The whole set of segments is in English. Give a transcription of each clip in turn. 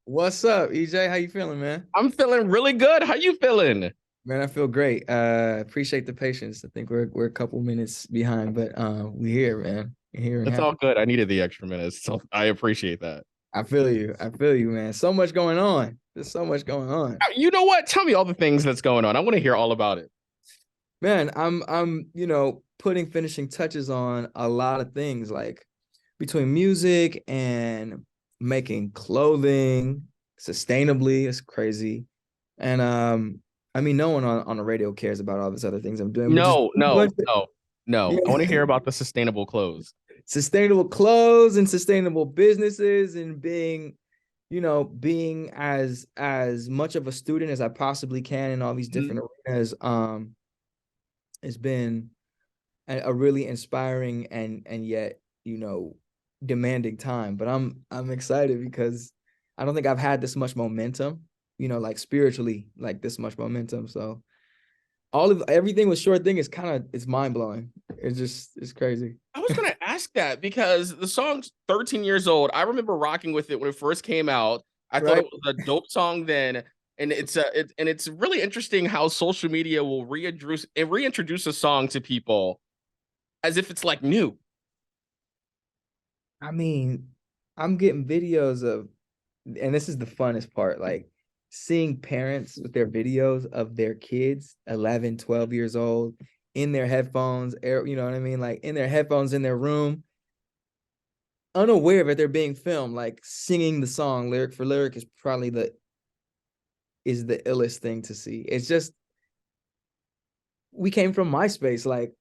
What's up, EJ? How you feeling, man? I'm feeling really good. How you feeling? Man, I feel great. Appreciate the patience. I think we're a couple minutes behind, but we here, man. We're here and It's all happy. good. I needed the extra minutes, so I appreciate that. I feel you. I feel you, man. So much going on. There's so much going on. You know what? Tell me all the things that's going on. I want to hear all about it. Man, I'm putting finishing touches on a lot of things like between music and making clothing sustainably. It's crazy. And I mean, no one on the radio cares about all these other things I'm doing, but just No, a no, bunch of, no, no. I want to yeah, hear about the sustainable clothes. sustainable clothes and sustainable businesses and being as much of a student as I possibly can in all these Mhm. different arenas. It's been a really inspiring and yet demanding time. But I'm excited because I don't think I've had this much momentum, like spiritually, like this much momentum. So all of everything with Short Thing is it's mind blowing. It's crazy. I was gonna ask that because the song's 13 years old. I remember rocking with it when it first came out. I thought it Right? was a dope song then, and it's really interesting how social media will reintroduce a song to people as if it's like new. I mean, I'm getting videos of, and this is the funnest part, like seeing parents with their videos of their kids, 11, 12 years old, in their headphones, you know what I mean? Like in their headphones in their room, unaware that they're being filmed, like singing the song lyric for lyric is the illest thing to see. It's just we came from MySpace, like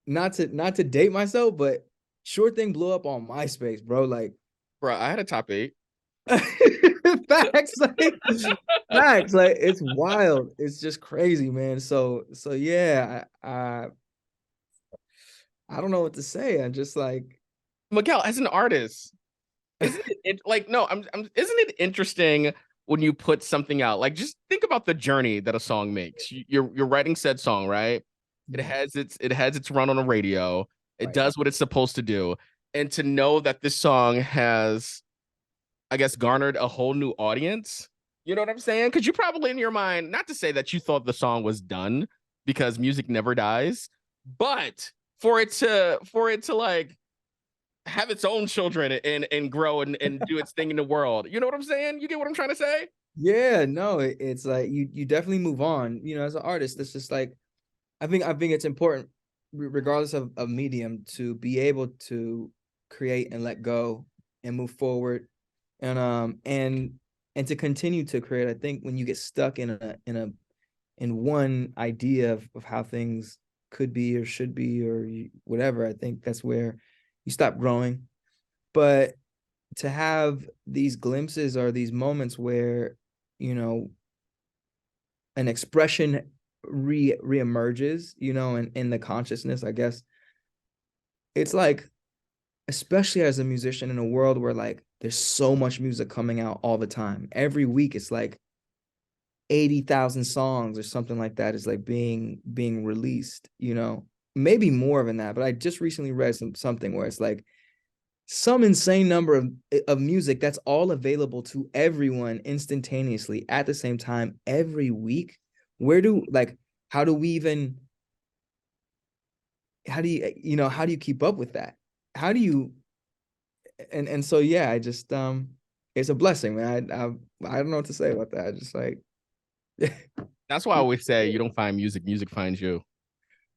not to date myself, but Short Thing blew up on MySpace, bro. Like Bro, I had a top eight. facts, like it's wild. It's just crazy, man. So yeah, I don't know what to say. I'm just like, Miguel, as an artist, like no, isn't it interesting when you put something out? Like just think about the journey that a song makes. You're writing said song, right? It has its run on the radio. It right. does what it's supposed to do. And to know that this song has, I guess, garnered a whole new audience. You know what I'm saying? Because you probably in your mind, not to say that you thought the song was done because music never dies, but for it to like have its own children and grow and do its thing in the world. You know what I'm saying? You get what I'm trying to say? Yeah, no, it's like you definitely move on. As an artist, it's just like I think it's important, regardless of medium, to be able to create and let go and move forward, and and to continue to create. I think when you get stuck in one idea of how things could be or should be or whatever, I think that's where you stop growing. But to have these glimpses or these moments where you know an expression reemerges, in the consciousness, I guess it's like, especially as a musician in a world where like there's so much music coming out all the time. Every week it's like 80,000 songs or something like that is like being released, maybe more than that. But I just recently read something where it's like some insane number of music that's all available to everyone instantaneously at the same time every week. Where do like how do we even how do you keep up with that? How do you and so yeah, I just it's a blessing, man. I don't know what to say about that. I just like That's why I always say you don't find music, music finds you.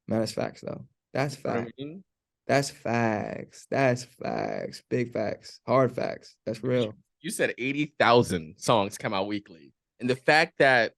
man, that's facts though. That's You know what fact. I mean? That's facts. That's facts. Big facts. Hard facts. That's You, real. you said 80,000 songs come out weekly. And the fact that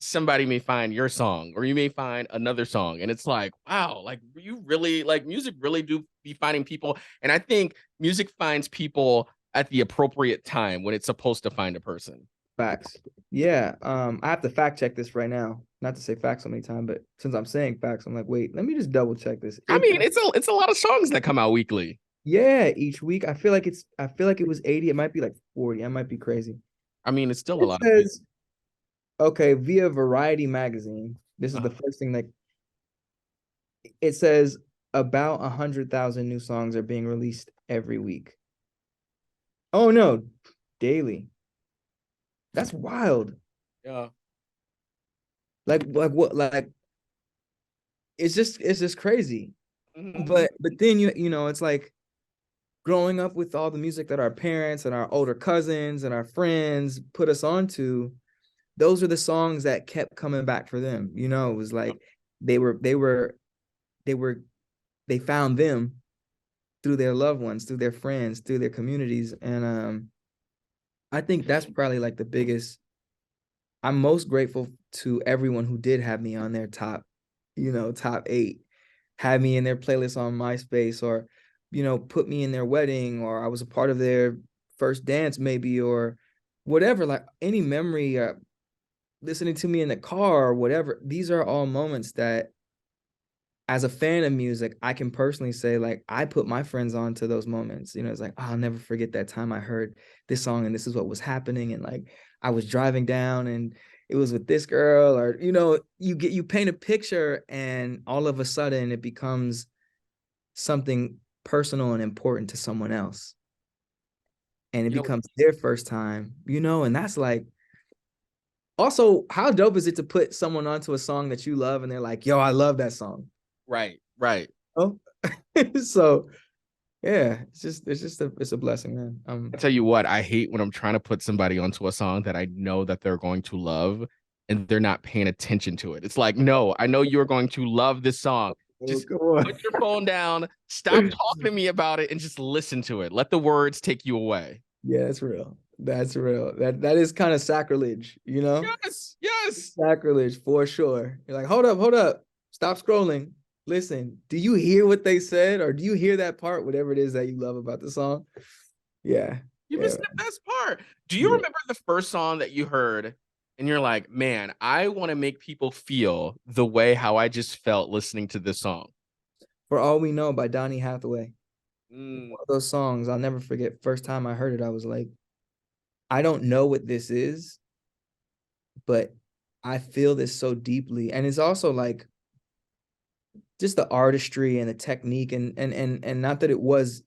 somebody may find your song or you may find another song and it's like wow, like you really like music really do be finding people, and I think music finds people at the appropriate time when it's supposed to find a person. Facts. Yeah. I have to fact check this right now. Not to say facts so many times, but since I'm saying facts, I'm like, wait, let me just double check this. I mean, it's a lot of songs that come out weekly. Yeah, each week. I feel like it was 80. It might be like 40. I might be crazy. I mean, it's still a It lot of music. says, okay, via Variety magazine. This is the first thing that it says about 100,000 new songs are being released every week. Oh no, daily. That's wild. Yeah. Like what? Like it's just crazy. Mhm. But then you know it's like growing up with all the music that our parents and our older cousins and our friends put us onto. Those are the songs that kept coming back for them. You know, it was like they were they found them through their loved ones, through their friends, through their communities, and I think that's probably like the biggest. I'm most grateful to everyone who did have me on their top, top 8, had me in their playlist on MySpace, or, put me in their wedding, or I was a part of their first dance, maybe, or whatever, like any memory, listening to me in the car or whatever. These are all moments that, as a fan of music, I can personally say, like, I put my friends on to those moments. It's like, oh, I'll never forget that time I heard this song and this is what was happening. And like, I was driving down and it was with this girl, or, you paint a picture and all of a sudden it becomes something personal and important to someone else. And it Yo, becomes their first time, and that's like, also, how dope is it to put someone onto a song that you love and they're like, yo, I love that song. right, right. Oh, so yeah, it's a blessing, man. I tell you what, I hate when I'm trying to put somebody onto a song that I know that they're going to love and they're not paying attention to it. It's like, no, I know you're going to love this song. Oh, Just come on. put your phone down, stop talking to me about it, and just listen to it. Let the words take you away. Yeah, that's real. That's real. That is kind of sacrilege, you know? Yes, yes. Sacrilege for sure. You're like, hold up, stop scrolling. Listen, do you hear what they said, or do you hear that part, whatever it is that you love about the song? Yeah, You yeah, missed the best part. Do you yeah. remember the first song that you heard and you're like, man, I want to make people feel the way how I just felt listening to this song? For All We Know by Donny Hathaway. Mm, One of those songs I'll never forget. First time I heard it, I was like, I don't know what this is, but I feel this so deeply. And it's also like just the artistry and the technique, and not that it was,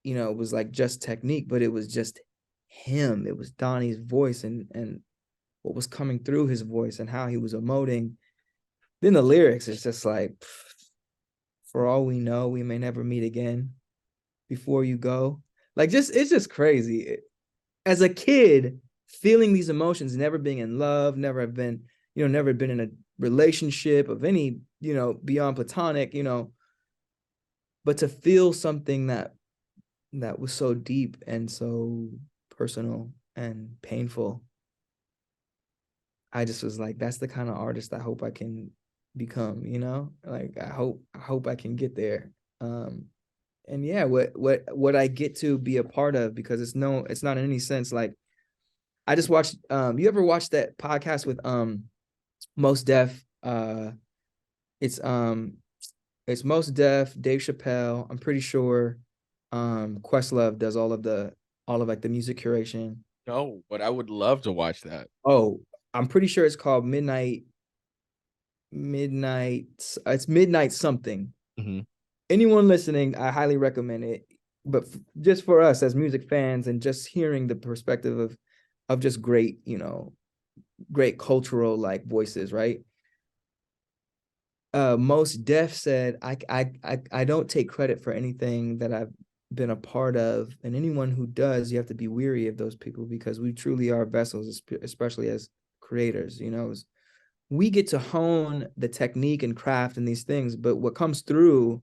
it was like just technique, but it was just him. It was Donnie's voice, and what was coming through his voice and how he was emoting. Then the lyrics is just like, for all we know, we may never meet again. Before you go, like, just it's just crazy. As a kid, feeling these emotions, never being in love, never been in a relationship of any, beyond platonic, but to feel something that was so deep and so personal and painful, I just was like, that's the kind of artist I hope I can become, like I hope I can get there. And yeah, what I get to be a part of, because it's not in any sense like, I just watched, you ever watched that podcast with Most Def? It's it's Most Def, Dave Chappelle. I'm pretty sure Questlove does all of like the music curation. no, but I would love to watch that. Oh, I'm pretty sure it's called Midnight. It's Midnight something. Hmm. Anyone listening, I highly recommend it. But just for us as music fans, and just hearing the perspective of just great, great cultural like voices, right? Most Def said, I don't take credit for anything that I've been a part of, and anyone who does, you have to be weary of those people, because we truly are vessels, especially as creators. We get to hone the technique and craft and these things, but what comes through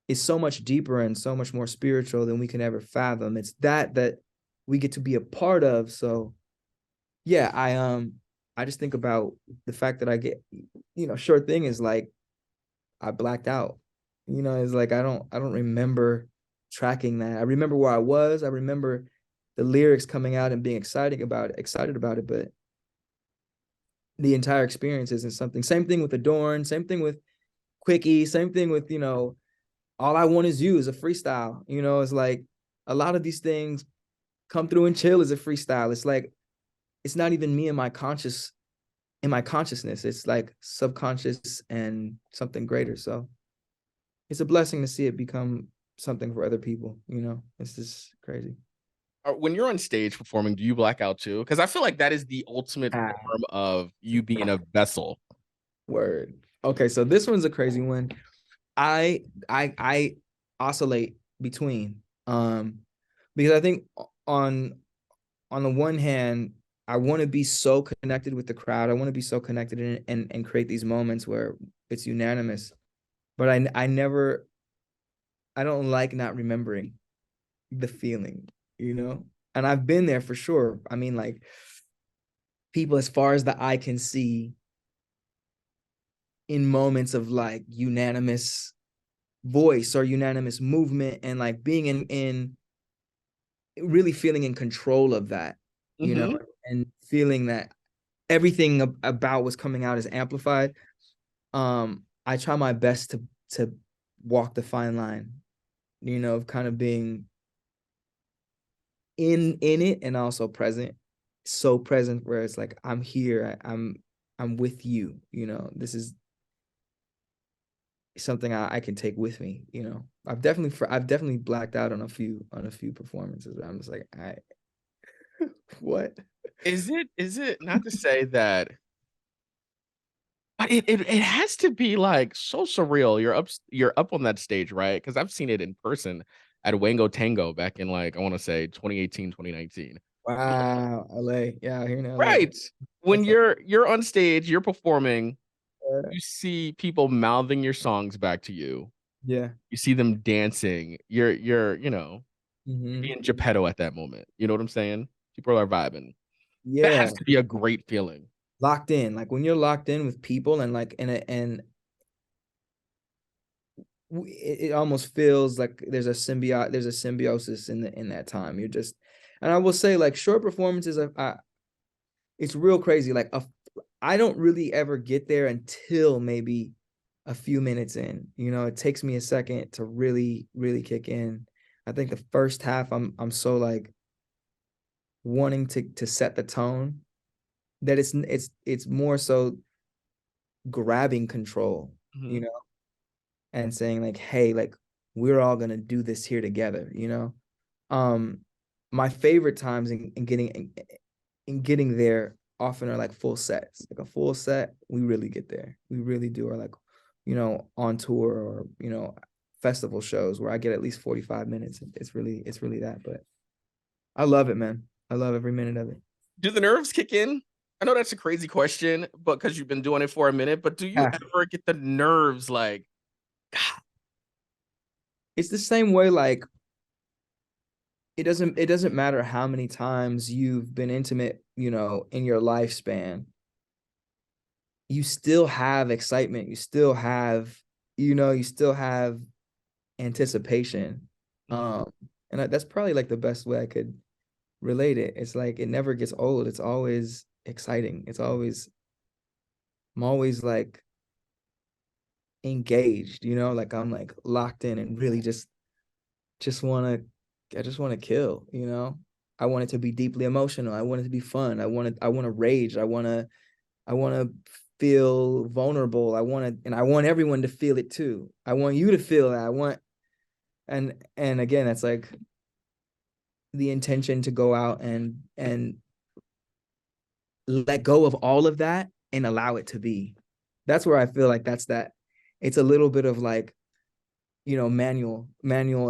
is so much deeper and so much more spiritual than we can ever fathom. It's that we get to be a part of. So yeah, I just think about the fact that I get, short thing is like, I blacked out. It's like I don't remember tracking that. I remember where I was. I remember the lyrics coming out and being excited about it, but the entire experience isn't something. Same thing with Adorn, same thing with Quickie, same thing with, All I Want Is You is a freestyle. It's like a lot of these things, Come Through and Chill is a freestyle. It's like, it's not even me in my consciousness. It's like subconscious and something greater. So it's a blessing to see it become something for other people. It's just crazy. when you're on stage performing, do you black out too? Because I feel like that is the ultimate Ah, form of you being a vessel. word. Okay, so this one's a crazy one. I oscillate between because I think on the one hand, I want to be so connected with the crowd. I want to be so connected and create these moments where it's unanimous. But I don't like not remembering the feeling, you know? And I've been there for sure. I mean, like people as far as the eye can see in moments of like unanimous voice or unanimous movement and like being in really feeling in control of that, you know, Mm-hmm. and feeling that everything about what's coming out is amplified. I try my best to walk the fine line, you know, of kind of being in it and also present, so present where it's like I'm here, I'm with you, you know. This is something I can take with me, you know. I've definitely blacked out on a few performances. I'm just like, I what? Is it not to say that, but it has to be like so surreal. You're up on that stage, right? Because I've seen it in person at Wango Tango back in like I want to say 2018, 2019. Wow, LA. Yeah, here in LA. Right. When That's like you're on stage, you're performing, uh, you see people mouthing your songs back to you. yeah. You see them dancing. You're Hmm. being Geppetto at that moment. You know what I'm saying? People are vibing. That Yeah, has to be a great feeling. locked in. Like when you're locked in with people and like it almost feels like there's a symbiosis in that time. You're just, and I will say like short performances, it's real crazy. Like I don't really ever get there until maybe a few minutes in. You know, it takes me a second to really kick in. I think the first half I'm so like wanting to set the tone that it's more so grabbing control, you Mhm. know, and saying like, hey, like we're all gonna do this here together, you know. Um, my favorite times in getting there often are like full sets. Like a full set, we really get there. We really do. Or like, you know, on tour or you know, festival shows where I get at least 45 minutes. It's really that. But I love it, man. I love every minute of it. Do the nerves kick in? I know that's a crazy question, but because you've been doing it for a minute, but do you Yeah. ever get the nerves like, It's the same way like it doesn't matter how many times you've been intimate, you know, in your lifespan. You still have excitement. You still have, you know, you still have anticipation. Mhm. And that's probably like the best way I could relate it. It's like it never gets old. It's always exciting. I'm always like engaged, you know, like I'm like locked in and really just want I just want to kill, you know. I want it to be deeply emotional. I want it to be fun. I want to rage. I want to feel vulnerable. I want everyone to feel it too. I want you to feel that. I want and again, that's like the intention to go out and let go of all of that and allow it to be. That's where I feel like that's that. It's a little bit of like, you know, manual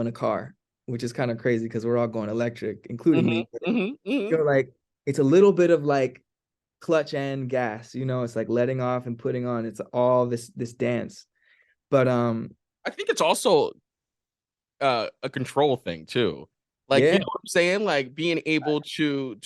in a car, which is kind of crazy because we're all going electric, including Mhm, me. mhm, You mhm. know, like it's a little bit of like clutch and gas, you know, it's like letting off and putting on. It's all this dance. But I think it's also a control thing too. Like, you yeah, know what I'm saying? Like being able to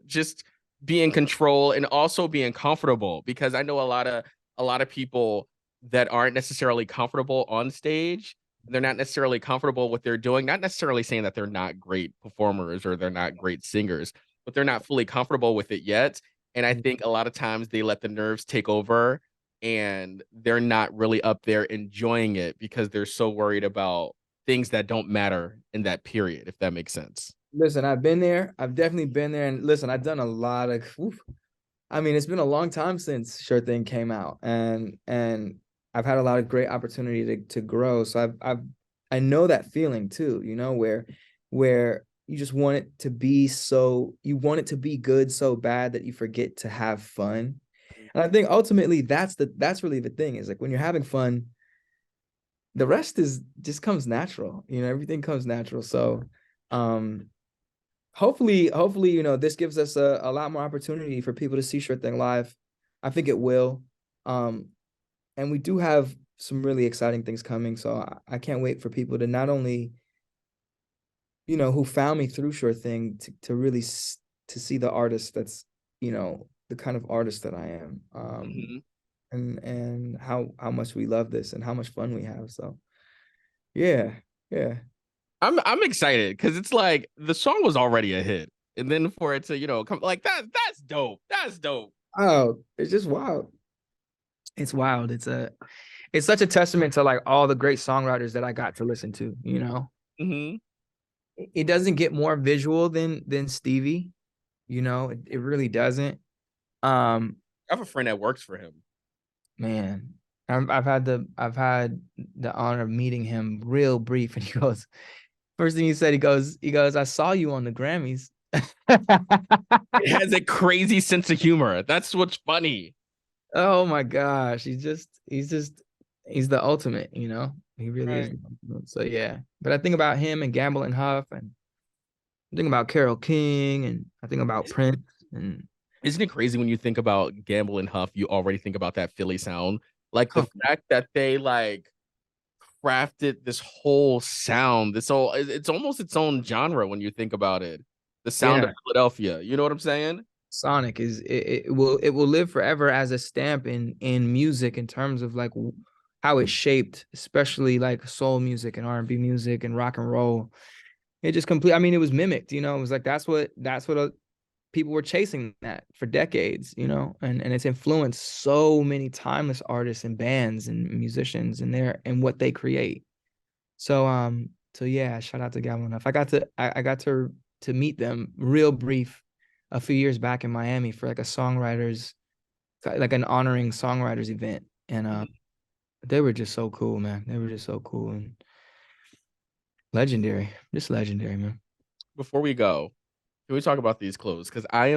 just be in control and also being comfortable because I know a lot of people that aren't necessarily comfortable on stage. They're not necessarily comfortable with what they're doing, not necessarily saying that they're not great performers or they're not great singers, but they're not fully comfortable with it yet. And I think a lot of times they let the nerves take over and they're not really up there enjoying it because they're so worried about things that don't matter in that period, if that makes sense. listen, I've been there. I've definitely been there. And listen, I've done a lot of oof, I mean, it's been a long time since Sure Thing came out, and I've had a lot of great opportunity to grow. So I know that feeling too, you know, where you just want it to be so, you want it to be good so bad that you forget to have fun. And I think ultimately that's really the thing, is like when you're having fun, the rest is just comes natural. Everything comes natural. So um hopefully, this gives us a lot more opportunity for people to see Sure Thing live. I think it will. Um and we do have some really exciting things coming. So I can't wait for people to not only, who found me through Sure Thing, to really to see the artist that's, the kind of artist that I am. Mm-hmm. And how much we love this and how much fun we have. So yeah, yeah. I'm excited because it's like the song was already a hit, and then for it to come like that, that's dope. That's dope. Oh, it's just wild. It's wild. It's such a testament to like all the great songwriters that I got to listen to. Mm-hmm. It doesn't get more visual than Stevie. It really doesn't. Um, I have a friend that works for him. Man, I've had the honor of meeting him real brief, and he goes, first thing he said, he goes, I saw you on the Grammys. It has a crazy sense of humor. That's what's funny. Oh my gosh, he's the ultimate. He really is Right. the ultimate. So yeah, but I think about him and Gamble and Huff, and I think about Carole King, and I think about Prince, and Isn't it crazy when you think about Gamble and Huff, you already think about that Philly sound? Like the oh fact that they like crafted this whole sound, this whole it's almost its own genre when you think about it. The sound of yeah, Philadelphia. You know what I'm saying? Sonic it will live forever as a stamp in music, in terms of like how it shaped, especially like soul music and R&B music and rock and roll. It just complete. I mean, it was mimicked. It was like that's what people were chasing that for decades. And it's influenced so many timeless artists and bands and musicians and what they create. So yeah, shout out to Gavin Enough. I got to meet them real brief a few years back in Miami for like an honoring songwriters event. And they were just so cool, man. They were just so cool and legendary. Just legendary, man. Before we go, can we talk about these clothes? Because I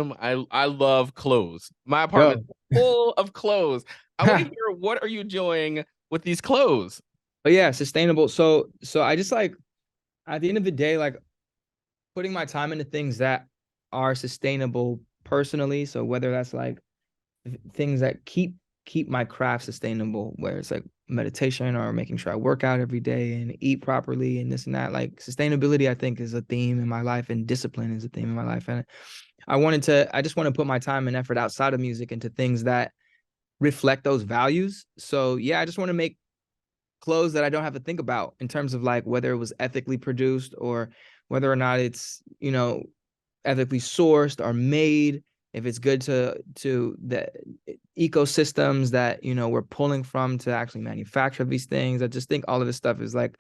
love clothes. My apartment Yo. is full of clothes. I want to hear what are you doing with these clothes? But yeah, sustainable. So I just like, at the end of the day, like putting my time into things that are sustainable personally. So whether that's like things that keep my craft sustainable, where it's like meditation or making sure I work out every day and eat properly and this and that. Like sustainability, I think, is a theme in my life, and discipline is a theme in my life. And I just want to put my time and effort outside of music into things that reflect those values. So yeah, I just want to make clothes that I don't have to think about in terms of like whether it was ethically produced or whether or not it's, ethically sourced or made, if it's good to the ecosystems that, we're pulling from to actually manufacture these things. I just think all of this stuff is like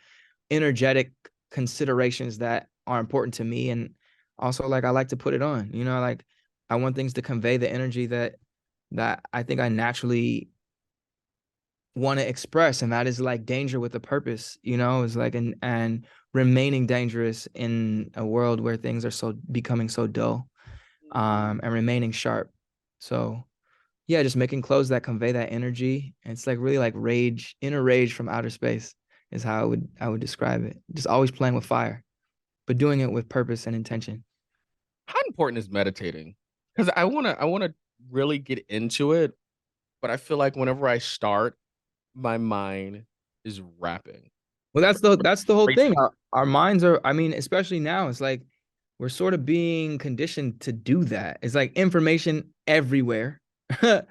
energetic considerations that are important to me. And also, like, I like to put it on, like I want things to convey the energy that I think I naturally want to express, and that is like danger with a purpose. Is like, and remaining dangerous in a world where things are so becoming so dull, and remaining sharp. So yeah, just making clothes that convey that energy. And it's like really like rage, inner rage from outer space is how I would describe it. Just always playing with fire, but doing it with purpose and intention. How important is meditating? Because I wanna really get into it, but I feel like whenever I start, my mind is rapping. Well, that's the whole thing. Racing. Our minds are, I mean, especially now, it's like we're sort of being conditioned to do that. It's like information everywhere. You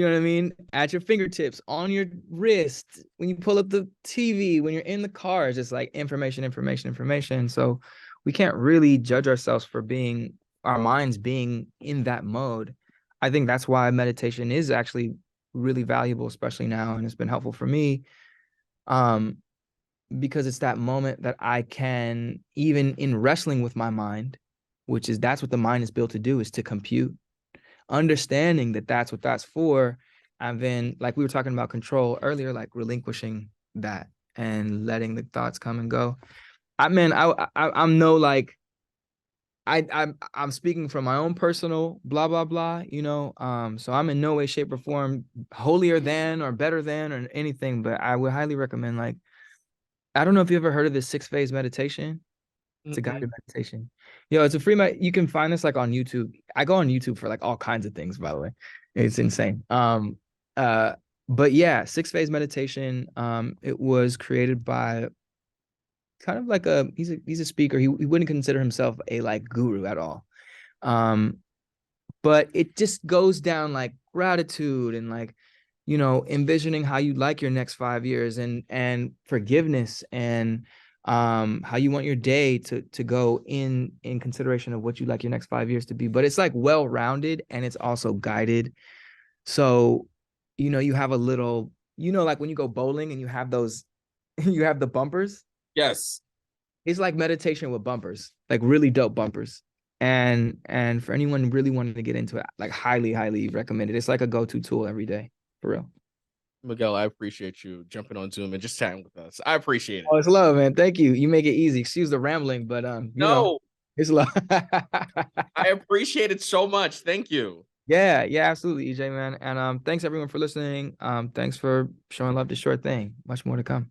know what I mean? At your fingertips, on your wrist, when you pull up the TV, when you're in the car, it's just like information, information, information. So we can't really judge ourselves for being, our minds being in that mode. I think that's why meditation is actually really valuable, especially now, and it's been helpful for me. Um, because it's that moment that I can, even in wrestling with my mind, which is, that's what the mind is built to do, is to compute, understanding that that's what that's for. And then, like we were talking about control earlier, like relinquishing that and letting the thoughts come and go. I'm no like I'm speaking from my own personal blah blah blah, you know. So I'm in no way, shape, or form holier than or better than or anything, but I would highly recommend, like, I don't know if you ever heard of this 6 phase meditation. It's a Mm-mm. guided meditation. It's a free you can find this like on YouTube. I go on YouTube for like all kinds of things, by the way. It's insane. Uh, but yeah, 6 phase meditation. It was created by kind of like he's a speaker. He wouldn't consider himself a like guru at all. Um, but it just goes down like gratitude and like, envisioning how you like your next 5 years, and forgiveness, and how you want your day to go in consideration of what you like your next 5 years to be. But it's like well rounded, and it's also guided. So you have a little, like when you go bowling and you have those you have the bumpers. Yes. It's like meditation with bumpers, like really dope bumpers. And for anyone really wanting to get into it, like highly recommend it. It's like a go-to tool every day, for real. Miguel, I appreciate you jumping on Zoom and just chatting with us. I appreciate it. Oh, it's love, man. Thank you. You make it easy. Excuse the rambling, but No, it's love. I appreciate it so much. Thank you. Yeah, absolutely, EJ, man. And thanks everyone for listening. Thanks for showing love to Short Thing. Much more to come.